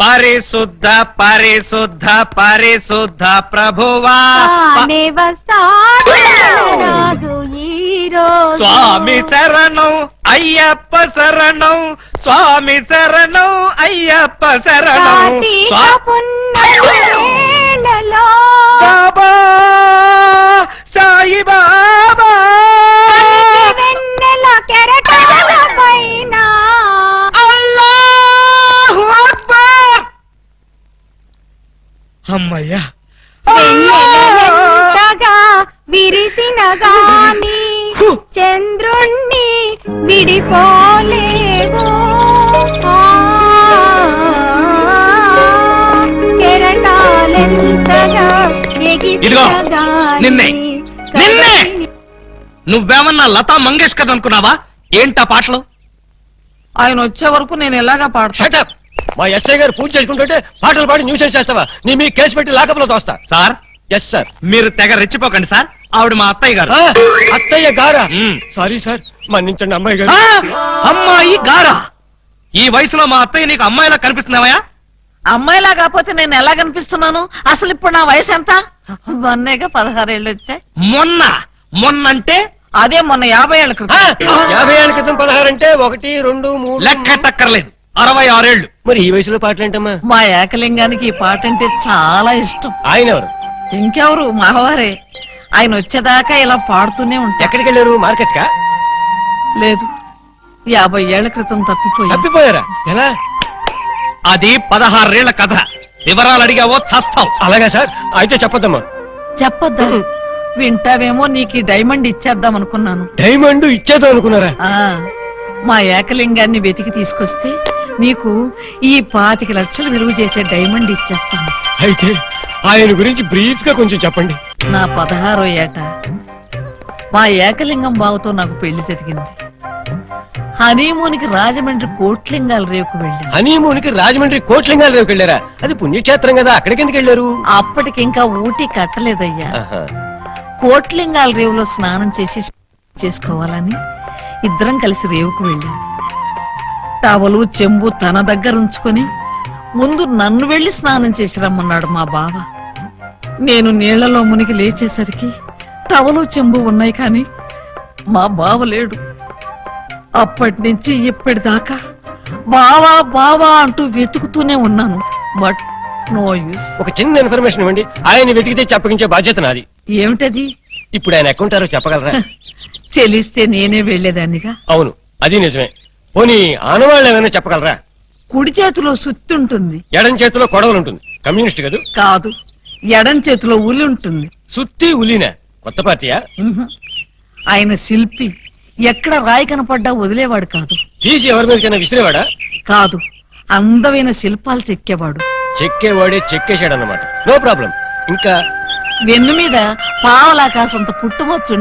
పరిశుద్ధ పరిశుద్ధ పరిశుద్ధ ప్రభువా స్వామి శరణం అయ్యప్ప శరణం స్వామి శరణం అయ్యప్ప శరణం బాబా సాయి బాబా అల్లాహు అక్బర్ అమ్మయ్యా విరిసిన గాని చంద్రుణ్ణి విడిపోలేవు కెరటాలెంతగా నిన్నే నిన్నే నువ్వేమన్నా లతా మంగేష్కర్ అనుకున్నావా? ఏంటా పాటలు? ఆయన వచ్చే వరకు నేను ఎలాగా పాడతా? మా ఎస్ఐ గారు పూజ చేసుకుంటుంటే పాటలు పాడి న్యూసెన్స్ చేస్తావా? నీ మీ కేసు పెట్టి లాకప్లో తోస్తా. Sir yes sir. మీరు తెగ రెచ్చిపోకండి సార్. ఆవిడ మా అత్తయ్య గారు. అత్తయ్య గారా? సారీ సార్, మన్నించండి అమ్మాయి గారు. అమ్మాయి గారా? ఈ వయసులో మా అత్తయ్య నీకు అమ్మాయిలా కనిపిస్తున్నావా? అమ్మాయిలా కాకపోతే నేను ఎలా కనిపిస్తున్నాను? అసలు ఇప్పుడు నా వయసు ఎంత? మొన్నేగా 16 ఏళ్ళు వచ్చాయి. మొన్నంటే అదే మొన్న 50 ఏళ్ళ క్రితం. 50 ఏళ్ళ క్రితం 16 అంటే 1 2 3 లెక్కటక్కర్లేదు. 66 ఏళ్ళు. మరి ఈ వయసులో పాటలేంటమ్మా? మా ఏకలింగానికి ఈ పాట అంటే చాలా ఇష్టం. ఆయన ఎవరు? ఇంకెవరు, మావారే. ఆయన వచ్చేదాకా ఇలా పాడుతూనే ఉంటా. ఎక్కడికి వెళ్ళారు? మార్కెట్ కా? లేదు, 50 ఏళ్ల క్రితం తప్పిపోయారా? ఎలా? అది 16 ఏళ్ల కథ. వివరాలు అడిగావో చస్తావు. అలాగా సార్, అయితే చెప్పొద్దమ్మా. చెప్పొద్దా? వింటావేమో, నీకు డైమండ్ ఇచ్చేద్దాం అనుకున్నాను. డైమండ్ ఇచ్చేద్దాం అనుకున్నారా? మా ఏకలింగాన్ని వెతికి తీసుకొస్తే నీకు ఈ 25 లక్షలు విలువ చేసే డైమండ్ ఇచ్చేస్తాను. అయితే ఆయన గురించి బ్రీఫ్ గా కొంచెం చెప్పండి. నా 16వ ఏట మా ఏకలింగం బావతో నాకు పెళ్లి జరిగింది. హనీమూన్కి రాజమండ్రి కోట్లింగాల రేవుకు వెళ్ళాను. హనీమూన్కి రాజమండ్రి కోట్లింగాల రేవుకి వెళ్ళారా? అది పుణ్యక్షేత్రం కదా, అక్కడికి ఎందుకు వెళ్ళారు? అప్పటికింకా ఊటీ కట్టలేదయ్యా. కోట్లింగాల రేవులో స్నానం చేసుకోవాలని ఇద్దరం కలిసి రేవుకు వెళ్ళాం. టవలు చెంబు తన దగ్గర ఉంచుకొని ముందు నన్ను వెళ్లి స్నానం చేసి రమ్మన్నాడు మా బావ. నేను నీళ్లలో మునిగి లేచేసరికి టవలు చెంబు ఉన్నాయి, కానీ మా బావ లేడు. అప్పటి నుంచి ఇప్పటిదాకా బావా బావా అంటూ వెతుకుతూనే ఉన్నాను. But no use. ఒక చిన్న ఇన్ఫర్మేషన్ ఇవ్వండి, ఆయన వెతికితే చెప్పగించే బాధ్యత నాది. ఏమిటది? ఇప్పుడు ఆయన ఎక్కడుంటారో చెప్పగలరా? తెలిస్తే నేనే వెళ్లేదాన్నిగా. అవును, అది నిజమే. పోనీ ఆనవాళ్ళు ఏమైనా చెప్పగలరా? కుడి చేతిలో సుత్తి ఉంటుంది, ఎడం చేతిలో కొడవలు ఉంటుంది. కమ్యూనిస్ట్ కదూ? కాదు, ఎడం చేతిలో ఉలి ఉంటుంది. సుత్తి ఉలినా? కొత్త పార్టీయా? ఆయన శిల్పి. ఎక్కడ రాయి కనపడ్డా వదిలేవాడు కాదు. తీసి ఎవరి మీదకైనా విసిరేవాడా? కాదు, అందమైన శిల్పాలు చెక్కేవాడు. చెక్కేవాడే చెక్కేశాడన్నమాట. No problem. ఇంకా వెన్ను మీద పావలాకాశంత పుట్టుమచ్చు